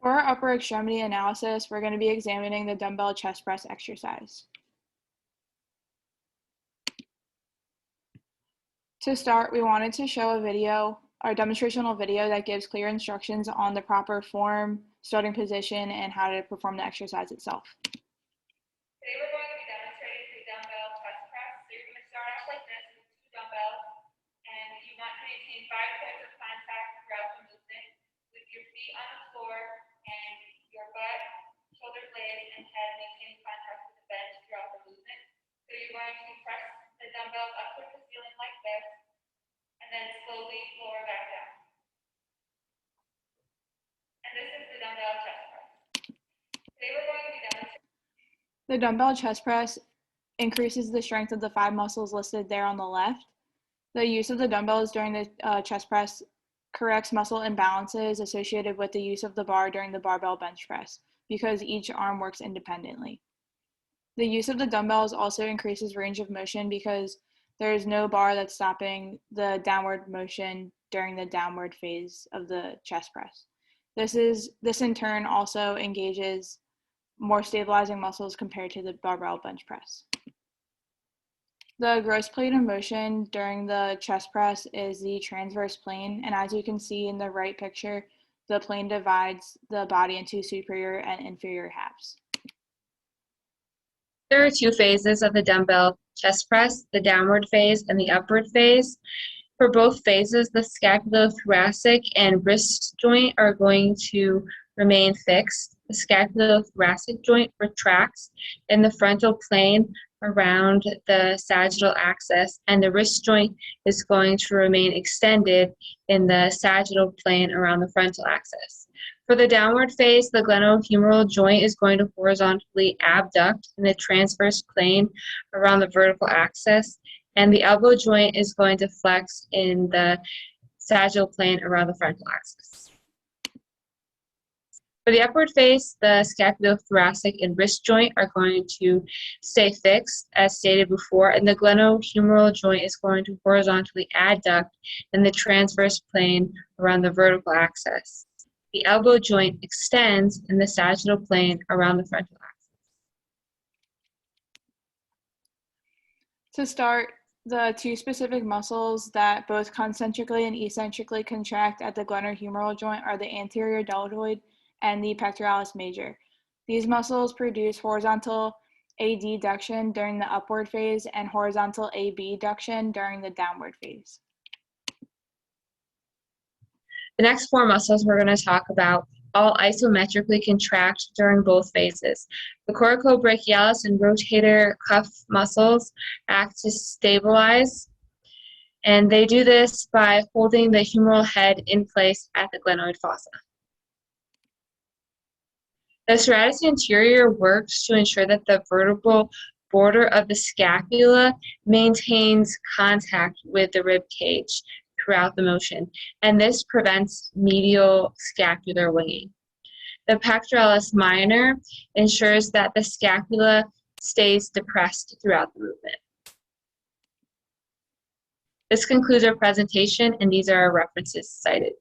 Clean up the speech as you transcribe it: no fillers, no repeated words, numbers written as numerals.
For our upper extremity analysis, we're going to be examining the dumbbell chest press exercise. To start, we wanted to show a video, our demonstrational video that gives clear instructions on the proper form, starting position, and how to perform the exercise itself. Today we're going to be demonstrating the dumbbell chest press. So you're going to start off like this with 2 dumbbells, and you want to maintain 5 points of contact throughout the movement with your feet on the floor and your butt, shoulder blades, and head maintain contact with the bench throughout the movement. So you're going to press the dumbbells up towards the ceiling like this, and then slowly lower back down. And this is the dumbbell chest press. Today we're going to be demonstrating. The dumbbell chest press increases the strength of the 5 muscles listed there on the left. The use of the dumbbells during the chest press corrects muscle imbalances associated with the use of the bar during the barbell bench press, because each arm works independently. The use of the dumbbells also increases range of motion because there is no bar that's stopping the downward motion during the downward phase of the chest press. This in turn also engages more stabilizing muscles compared to the barbell bench press. The gross plane of motion during the chest press is the transverse plane, and as you can see in the right picture, the plane divides the body into superior and inferior halves. There are 2 phases of the dumbbell chest press, the downward phase and the upward phase. For both phases, the scapulothoracic and wrist joint are going to remain fixed. The scapulothoracic joint retracts in the frontal plane around the sagittal axis, and the wrist joint is going to remain extended in the sagittal plane around the frontal axis. For the downward phase, the glenohumeral joint is going to horizontally abduct in the transverse plane around the vertical axis, and the elbow joint is going to flex in the sagittal plane around the frontal axis. For the upward phase, the scapulothoracic and wrist joint are going to stay fixed, as stated before, and the glenohumeral joint is going to horizontally adduct in the transverse plane around the vertical axis. The elbow joint extends in the sagittal plane around the frontal axis. To start, the 2 specific muscles that both concentrically and eccentrically contract at the glenohumeral joint are the anterior deltoid and the pectoralis major. These muscles produce horizontal adduction during the upward phase and horizontal abduction during the downward phase. The next 4 muscles we're going to talk about all isometrically contract during both phases. The coracobrachialis and rotator cuff muscles act to stabilize, and they do this by holding the humeral head in place at the glenoid fossa. The serratus anterior works to ensure that the vertebral border of the scapula maintains contact with the rib cage throughout the motion, and this prevents medial scapular winging. The pectoralis minor ensures that the scapula stays depressed throughout the movement. This concludes our presentation, and these are our references cited.